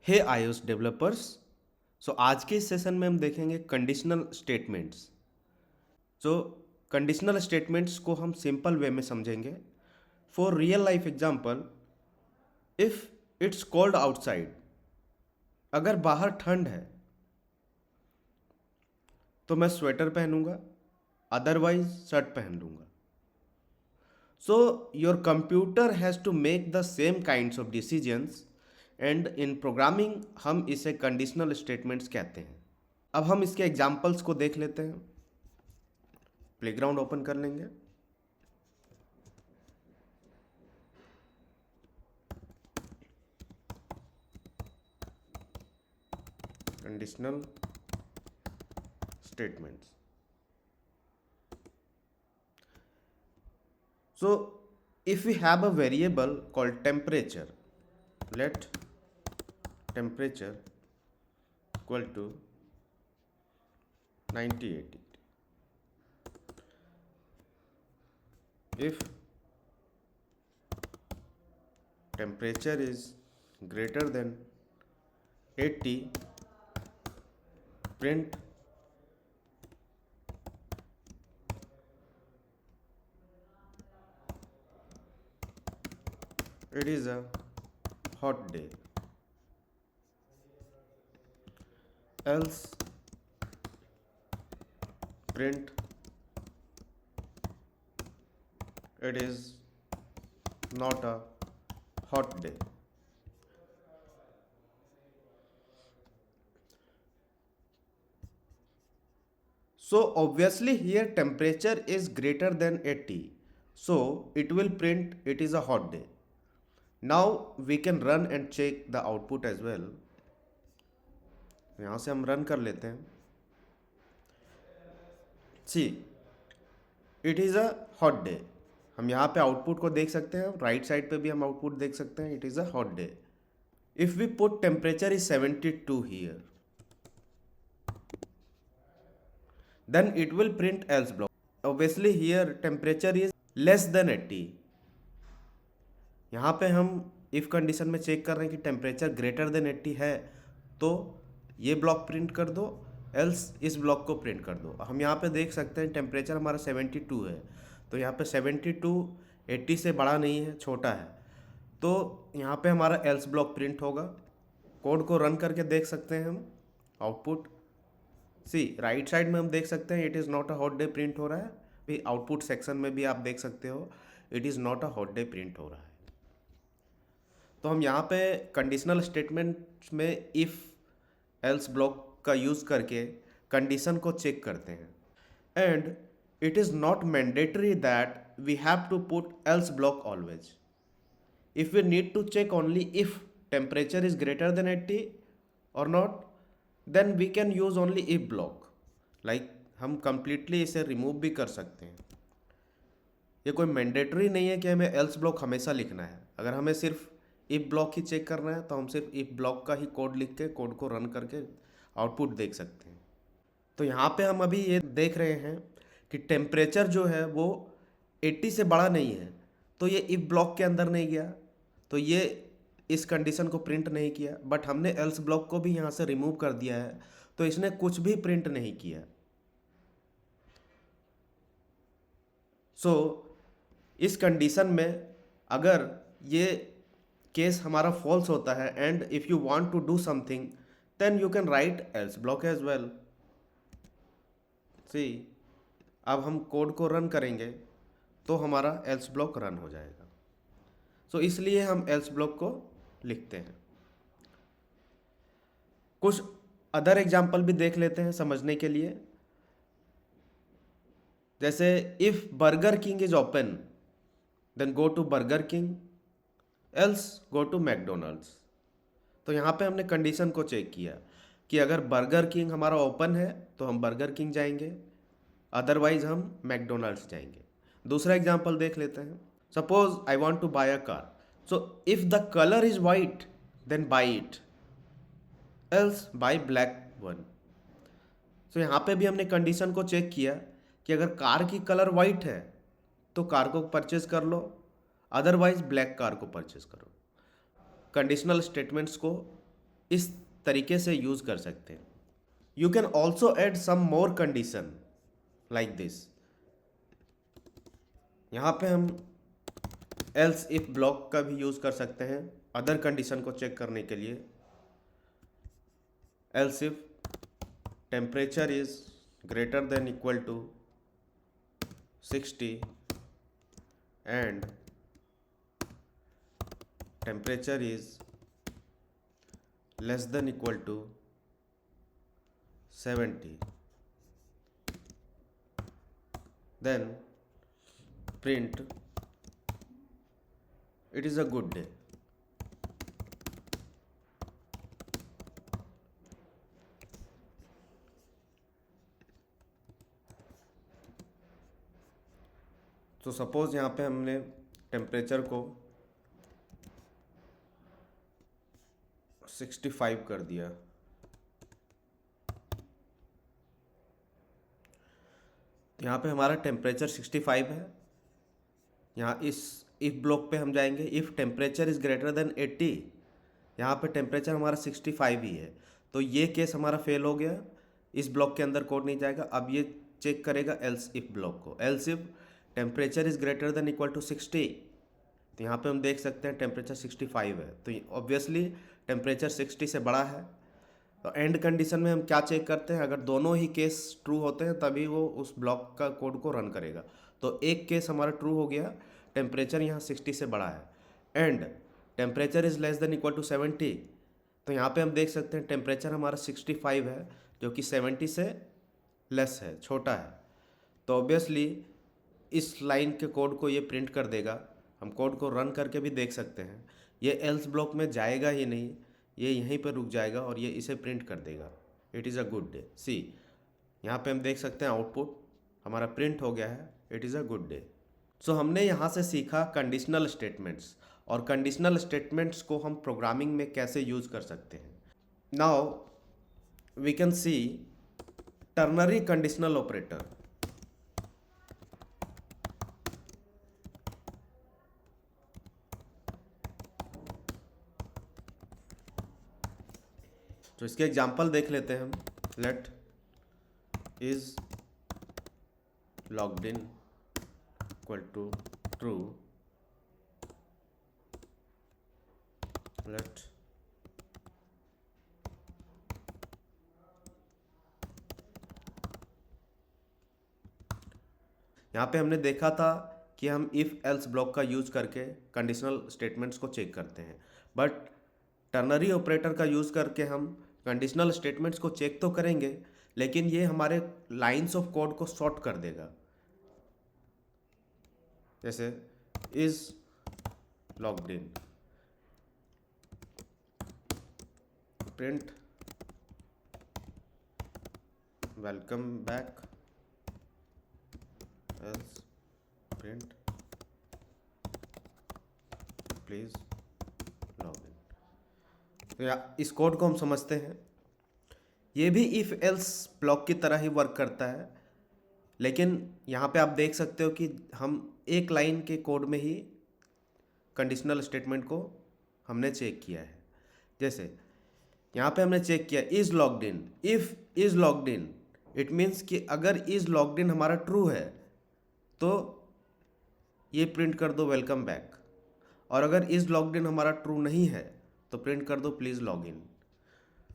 हे iOS developers. आज के इस सेशन में हम देखेंगे कंडीशनल स्टेटमेंट्स। जो कंडीशनल स्टेटमेंट्स को हम सिंपल वे में समझेंगे। For real life example, if it's cold outside, अगर बाहर ठंड है तो मैं स्वेटर पहनूंगा, अदरवाइज शर्ट पहन लूंगा। So your computer has to make the same kinds of decisions, and in programming हम इसे कंडीशनल स्टेटमेंट्स कहते हैं। अब हम इसके एग्जाम्पल्स को देख लेते हैं। प्लेग्राउंड ओपन कर लेंगे। Conditional statements. So if we have a variable called temperature, let temperature equal to 90-80. If temperature is greater than 80, print it is a hot day, else print it is not a hot day. So obviously here temperature is greater than 80, so it will print it is a hot day. Now we can run and check the output as well. यहाँ से हम run कर लेते हैं। See, it is a hot day. हम यहाँ पे output को देख सकते हैं, राइट साइड पे भी हम आउटपुट देख सकते हैं। It is a hot day. If we put temperature is 72 here, then it will print else block. Obviously here temperature is less than 80. यहाँ पे हम इफ कंडीशन में चेक कर रहे हैं कि टेम्परेचर ग्रेटर देन 80 है, तो ये ब्लॉक प्रिंट कर दो, एल्स इस ब्लॉक को प्रिंट कर दो। हम यहाँ पे देख सकते हैं टेम्परेचर हमारा 72 है, तो यहाँ पे 72 80 से बड़ा नहीं है, छोटा है, तो यहाँ पे हमारा एल्स ब्लॉक प्रिंट होगा। कोड को रन करके देख सकते हैं हम आउटपुट। सी राइट साइड में हम देख सकते हैं it is not a hot day print हो रहा है। भी आउटपुट सेक्शन में भी आप देख सकते हो it is not a hot day print हो रहा है। तो हम यहाँ पे कंडीशनल स्टेटमेंट में इफ़ एल्स ब्लॉक का यूज़ करके कंडीशन को चेक करते हैं। And it is not mandatory that we have to put else block always. If we need to check only if temperature is greater than 80 और not, then we can use only if block. Like हम completely इसे remove भी कर सकते हैं। ये कोई mandatory नहीं है कि हमें एल्स ब्लॉक हमेशा लिखना है। अगर हमें सिर्फ इफ ब्लॉक ही चेक करना है तो हम सिर्फ इफ ब्लॉक का ही कोड लिख के कोड को रन करके आउटपुट देख सकते हैं। तो यहाँ पे हम अभी ये देख रहे हैं कि टेम्परेचर जो है वो 80 से बड़ा नहीं है, तो ये इफ ब्लॉक के अंदर नहीं गया, तो ये इस कंडीशन को प्रिंट नहीं किया। बट हमने एल्स ब्लॉक को भी यहाँ से रिमूव कर दिया है, तो इसने कुछ भी प्रिंट नहीं किया। इस कंडीशन में अगर ये केस हमारा फॉल्स होता है and if you want to do something, then you can write else block as well. See, अब हम कोड को रन करेंगे तो हमारा एल्स ब्लॉक रन हो जाएगा। इसलिए हम एल्स ब्लॉक को लिखते हैं। कुछ अदर एग्जाम्पल भी देख लेते हैं समझने के लिए। जैसे if Burger King is open, then go to Burger King, else go to McDonald's. तो यहाँ पे हमने कंडीशन को चेक किया कि अगर बर्गर किंग हमारा ओपन है तो हम बर्गर किंग जाएंगे, अदरवाइज हम मैकडोनल्ड्स जाएंगे। दूसरा एग्जाम्पल देख लेते हैं। Suppose I want to buy a car, so if the colour is white then buy it, else buy black one. यहाँ पे भी हमने कंडीशन को चेक किया कि अगर कार की कलर वाइट है तो कार को परचेज कर लो, अदरवाइज ब्लैक कार को परचेज करो। कंडीशनल स्टेटमेंट्स को इस तरीके से यूज़ कर सकते हैं। You can also add some more condition like this. यहाँ पे हम एल्स इफ ब्लॉक का भी यूज़ कर सकते हैं अदर कंडीशन को चेक करने के लिए। Else if temperature is greater than equal to 60 and temperature is less than equal to 70, then print it is a good day। तो सपोज यहाँ पे हमने टेम्परेचर को 65 कर दिया। यहाँ पे हमारा टेम्परेचर 65 है। यहाँ इस इफ ब्लॉक पे हम जाएंगे, if temperature is greater than 80। यहाँ पे टेम्परेचर हमारा 65 ही है, तो ये केस हमारा फेल हो गया, इस ब्लॉक के अंदर कोड नहीं जाएगा। अब ये चेक करेगा एल्स इफ ब्लॉक को। Else if temperature is greater than equal to 60, तो यहाँ पे हम देख सकते हैं टेम्परेचर 65 है, तो ऑब्वियसली टेम्परेचर 60 से बड़ा है। तो एंड कंडीशन में हम क्या चेक करते हैं, अगर दोनों ही केस ट्रू होते हैं तभी वो उस ब्लॉक का कोड को रन करेगा। तो एक केस हमारा ट्रू हो गया, टेम्परेचर यहाँ 60 से बड़ा है, and temperature is less than equal to 70। तो यहाँ पे हम देख सकते हैं टेम्परेचर हमारा 65 है जो कि 70 से लेस है, छोटा है। तो ऑब्वियसली इस लाइन के कोड को ये प्रिंट कर देगा। हम कोड को रन करके भी देख सकते हैं, ये एल्स ब्लॉक में जाएगा ही नहीं, ये यहीं पर रुक जाएगा और ये इसे प्रिंट कर देगा, it is a good day. See यहाँ पे हम देख सकते हैं आउटपुट हमारा प्रिंट हो गया है, it is a good day. So हमने यहाँ से सीखा कंडीशनल स्टेटमेंट्स, और कंडीशनल स्टेटमेंट्स को हम प्रोग्रामिंग में कैसे यूज़ कर सकते हैं। Now we can see ternary conditional operator. तो इसके एग्जाम्पल देख लेते हैं हम। Let is logged in equal to true, let यहाँ पे हमने देखा था कि हम इफ़ एल्स ब्लॉक का यूज़ करके कंडीशनल स्टेटमेंट्स को चेक करते हैं, बट टर्नरी ऑपरेटर का यूज़ करके हम कंडीशनल स्टेटमेंट्स को चेक तो करेंगे, लेकिन ये हमारे लाइंस ऑफ कोड को सॉर्ट कर देगा। जैसे is logged in, print welcome back, else print please log in. तो इस कोड को हम समझते हैं, ये भी इफ एल्स ब्लॉक की तरह ही वर्क करता है, लेकिन यहाँ पे आप देख सकते हो कि हम एक लाइन के कोड में ही कंडीशनल स्टेटमेंट को हमने चेक किया है। जैसे यहाँ पे हमने चेक किया is logged in, if is logged in it means कि अगर इज लॉग्ड इन हमारा ट्रू है तो ये प्रिंट कर दो वेलकम बैक, और अगर इज लॉग्ड इन हमारा ट्रू नहीं है तो प्रिंट कर दो प्लीज़ लॉग इन।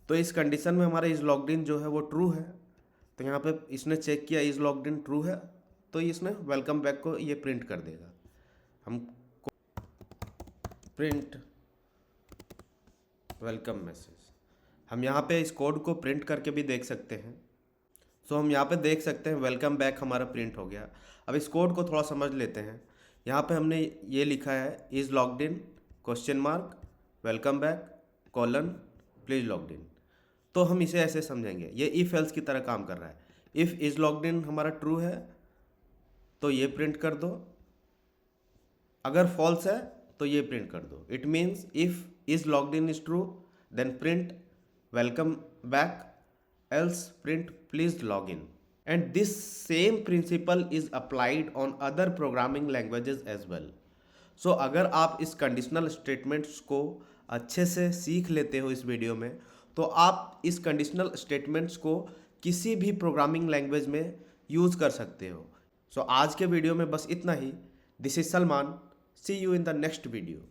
तो इस कंडीशन में हमारा इज लॉग्ड इन जो है वो ट्रू है, तो यहाँ पे इसने चेक किया इज लॉग्ड इन ट्रू है, तो इसने वेलकम बैक को ये प्रिंट कर देगा। हम प्रिंट वेलकम मैसेज, हम यहाँ पे इस कोड को प्रिंट करके भी देख सकते हैं। सो हम यहाँ पे देख सकते हैं वेलकम बैक हमारा प्रिंट हो गया। अब इस कोड को थोड़ा समझ लेते हैं। यहाँ पे हमने ये लिखा है is logged in question mark welcome back colon please logged in, तो हम इसे ऐसे समझेंगे, ये इफ़ एल्स की तरह काम कर रहा है। इफ़ इज़ लॉग्ड इन हमारा ट्रू है तो ये प्रिंट कर दो, अगर फॉल्स है तो ये प्रिंट कर दो। It means if is logged in is true then print welcome back, else print please log in। And this same principle is applied on other programming languages as well। so अगर आप इस conditional statements को अच्छे से सीख लेते हो इस वीडियो में, तो आप इस कंडीशनल स्टेटमेंट्स को किसी भी प्रोग्रामिंग लैंग्वेज में यूज़ कर सकते हो। सो आज के वीडियो में बस इतना ही। This is Salman, see you in the next video.